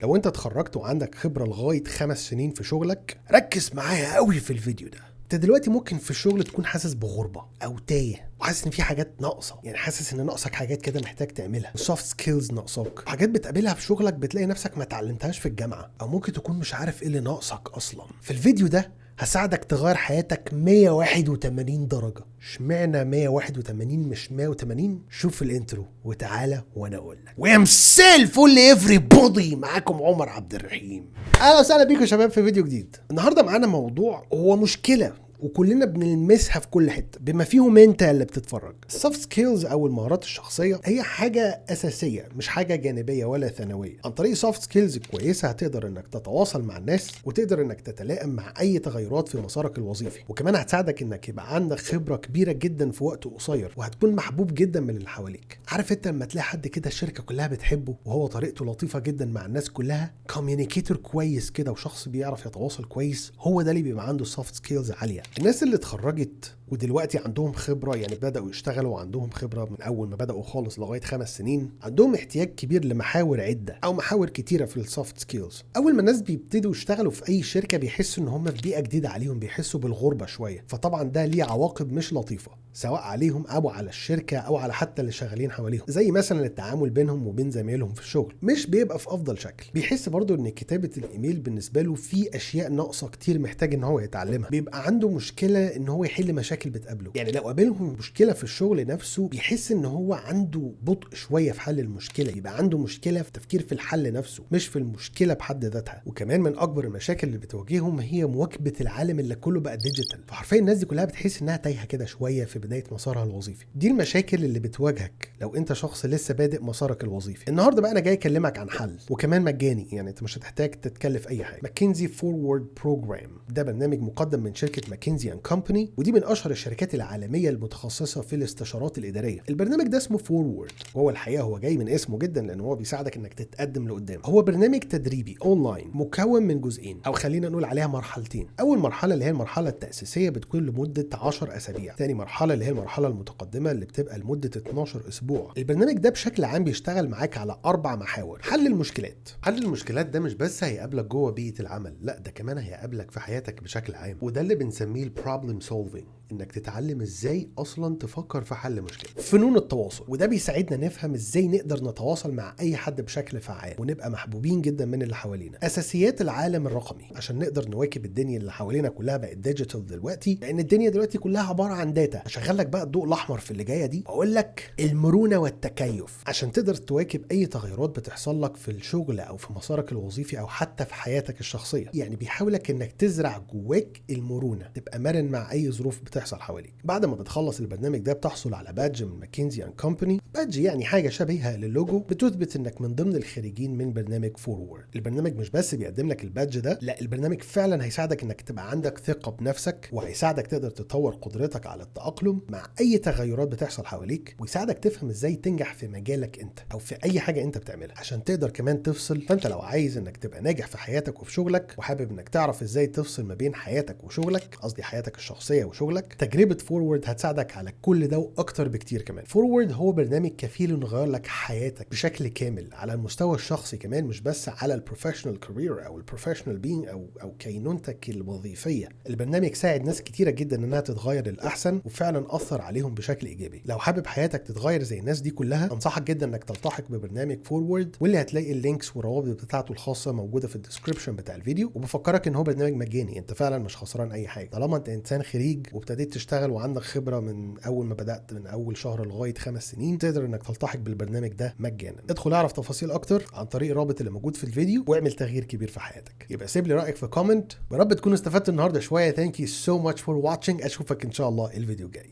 لو انت اتخرجت وعندك خبرة لغاية 5 سنين في شغلك، ركز معايا قوي في الفيديو ده. انت دلوقتي ممكن في الشغل تكون حاسس بغربة او تايه وحاسس ان في حاجات ناقصة، يعني حاسس ان ناقصك حاجات كده محتاج تعملها، سوفت سكيلز ناقصاك، حاجات بتقابلها في شغلك بتلاقي نفسك ما اتعلمتهاش في الجامعة، او ممكن تكون مش عارف ايه اللي ناقصك اصلا. في الفيديو ده هساعدك تغير حياتك 181 درجة. اشمعنى 181 مش 180؟ شوف الانترو وتعالى وانا اقول لك. ويمساء الفل everybody، معاكم عمر عبد الرحيم. اهلا وسهلا بيكم يا شباب في فيديو جديد. النهارده معانا موضوع هو مشكلة وكلنا بنلمسها في كل حته بما فيهم انت اللي بتتفرج. السوفت سكيلز او المهارات الشخصيه هي حاجه اساسيه، مش حاجه جانبيه ولا ثانويه. عن طريق سوفت سكيلز كويسه هتقدر انك تتواصل مع الناس وتقدر انك تتلائم مع اي تغيرات في مسارك الوظيفي، وكمان هتساعدك انك يبقى عندك خبره كبيره جدا في وقت قصير، وهتكون محبوب جدا من اللي حواليك. عارف انت لما تلاقي حد كده الشركه كلها بتحبه وهو طريقته لطيفه جدا مع الناس كلها، كوميونيكيتور كويس كده وشخص بيعرف يتواصل كويس، هو ده اللي بيبقى عنده سوفت سكيلز عاليه. الناس اللي اتخرجت ودلوقتي عندهم خبرة، يعني بدأوا يشتغلوا وعندهم خبرة من أول ما بدأوا خالص لغاية 5 سنين، عندهم احتياج كبير لمحاور عدة أو محاور كتيرة في السوفت سكيلز. أول ما الناس بيبتدوا يشتغلوا في أي شركة بيحسوا إن هم في بيئة جديدة عليهم، بيحسوا بالغربة شوية، فطبعا ده ليه عواقب مش لطيفة سواء عليهم أو على الشركة أو على حتى اللي شغالين حواليهم. زي مثلا التعامل بينهم وبين زمايلهم في الشغل مش بيبقى في أفضل شكل. بيحس برضو إن كتابة الإيميل بالنسبة له في أشياء ناقصة كتير محتاج إن هو يتعلمها. بيبقى عنده مشكلة إن هو يحل مشاكل بتقابله، يعني لو قابلهم مشكله في الشغل نفسه بيحس ان هو عنده بطء شويه في حل المشكله، يبقى عنده مشكله في تفكير في الحل نفسه مش في المشكله بحد ذاتها. وكمان من اكبر المشاكل اللي بتواجههم هي مواكبه العالم اللي كله بقى ديجيتال، فحرفيا الناس دي كلها بتحس انها تايهه كده شويه في بدايه مسارها الوظيفي. دي المشاكل اللي بتواجهك لو انت شخص لسه بادئ مسارك الوظيفي. النهارده بقى انا جاي اكلمك عن حل، وكمان مجاني، يعني انت مش هتحتاج تتكلف اي حاجه. ماكنزي فورورد بروجرام ده برنامج مقدم من شركه ماكنزي اند كومباني، ودي من اشهر الشركات العالميه المتخصصه في الاستشارات الاداريه. البرنامج ده اسمه فورورد، وهو الحقيقه هو جاي من اسمه جدا لان هو بيساعدك انك تتقدم لقدام. هو برنامج تدريبي اونلاين مكون من جزئين، او خلينا نقول عليها مرحلتين. اول مرحله اللي هي المرحله التاسيسيه بتكون لمده 10 اسابيع. ثاني مرحله اللي هي المرحله المتقدمه اللي بتبقى لمده 12 اسبوع. البرنامج ده بشكل عام بيشتغل معاك على 4 محاور. حل المشكلات. حل المشكلات ده مش بس هيقابلك جوه بيئه العمل، لا ده كمان هيقابلك في حياتك بشكل عام، وده اللي بنسميه البروبلم سولفينج، انك تتعلم ازاي اصلا تفكر في حل مشكله. فنون التواصل، وده بيساعدنا نفهم ازاي نقدر نتواصل مع اي حد بشكل فعال ونبقى محبوبين جدا من اللي حوالينا. اساسيات العالم الرقمي عشان نقدر نواكب الدنيا اللي حوالينا كلها بقت ديجيتال دلوقتي، لان الدنيا دلوقتي كلها عباره عن داتا. هشغل لك بقى الضوء الاحمر في اللي جايه دي واقول لك المرونه والتكيف عشان تقدر تواكب اي تغيرات بتحصل لك في الشغل او في مسارك الوظيفي او حتى في حياتك الشخصيه. يعني بيحاولك انك تزرع جواك المرونه، تبقى مرن مع اي ظروف بتحصل حواليك. بعد ما بتخلص البرنامج ده بتحصل على بادج من ماكنزي اند كومباني. بادج يعني حاجه شبيهه للوجو بتثبت انك من ضمن الخريجين من برنامج فورورد. البرنامج مش بس بيقدم لك البادج ده، لا البرنامج فعلا هيساعدك انك تبقى عندك ثقه بنفسك، وهيساعدك تقدر تطور قدرتك على التاقلم مع اي تغيرات بتحصل حواليك، ويساعدك تفهم ازاي تنجح في مجالك انت او في اي حاجه انت بتعملها عشان تقدر كمان تفصل. فانت لو عايز انك تبقى ناجح في حياتك وفي شغلك وحابب انك تعرف ازاي تفصل ما بين حياتك وشغلك، قصدي حياتك الشخصيه وشغلك، تجربه فورورد هتساعدك على كل ده واكتر بكتير كمان. فورورد هو برنامج كفيل انه يغير لك حياتك بشكل كامل على المستوى الشخصي كمان، مش بس على البروفيشنال كارير او البروفيشنال بينج او كينونتك الوظيفيه. البرنامج ساعد ناس كتيره جدا انها تتغير للاحسن وفعلا اثر عليهم بشكل ايجابي. لو حابب حياتك تتغير زي الناس دي كلها، انصحك جدا انك تلتحق ببرنامج فورورد، واللي هتلاقي اللينكس والروابط بتاعته الخاصه موجوده في الديسكربشن بتاع الفيديو. وبفكرك ان هو برنامج مجاني، انت فعلا مش خسران اي حاجه طالما انت انسان خريج وابتديت تشتغل وعندك خبره من اول ما بدات من اول شهر لغايه 5 سنين. تقدر انك تلتحق بالبرنامج ده مجانا. ادخل اعرف تفاصيل اكتر عن طريق الرابط اللي موجود في الفيديو واعمل تغيير كبير في حياتك. يبقى سيب لي رايك في كومنت. يا رب تكونوا استفدتوا النهارده شويه. ثانك يو سو ماتش فور واتشنج. اشوفك ان شاء الله الفيديو الجاي.